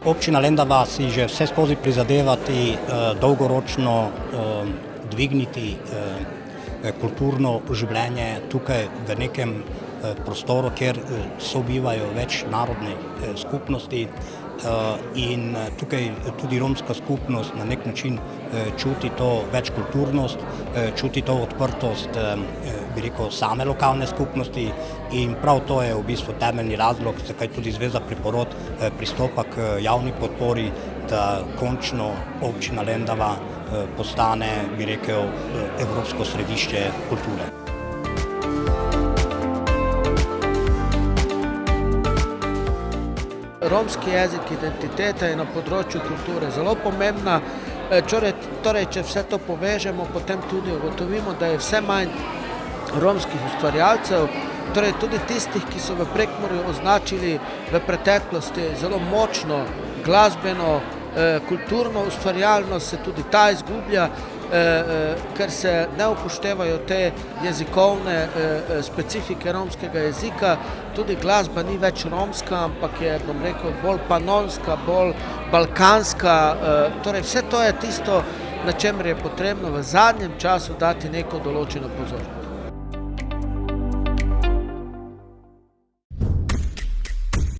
Občina Lendava si že vse skozi prizadevati dolgoročno dvigniti kulturno življenje tukaj v nekem prostoru, kjer sobivajo več narodne skupnosti in tukaj tudi romska skupnost na nek način čuti to večkulturnost, čuti to odprtost, bi rekel, same lokalne skupnosti in prav to je v bistvu temeljni razlog, zakaj tudi Zveza Priporod pristopa k javni podpori, da končno občina Lendava postane, bi rekel, evropsko središče kulture. Romski jezik, identiteta je na področju kulture zelo pomembna. Torej, če vse to povežemo, potem tudi ugotovimo, da je vse manj romskih ustvarjalcev, torej tudi tistih, ki so v Prekmurju označili v preteklosti zelo močno glasbeno, kulturno ustvarjalnost, se tudi ta izgublja, ker se ne upoštevajo te jezikovne specifike romskega jezika. Tudi glasba ni več romska, ampak je, bom rekel, bolj panonska, bolj balkanska. Torej vse to je tisto, na čemer je potrebno v zadnjem času dati neko določeno pozornost.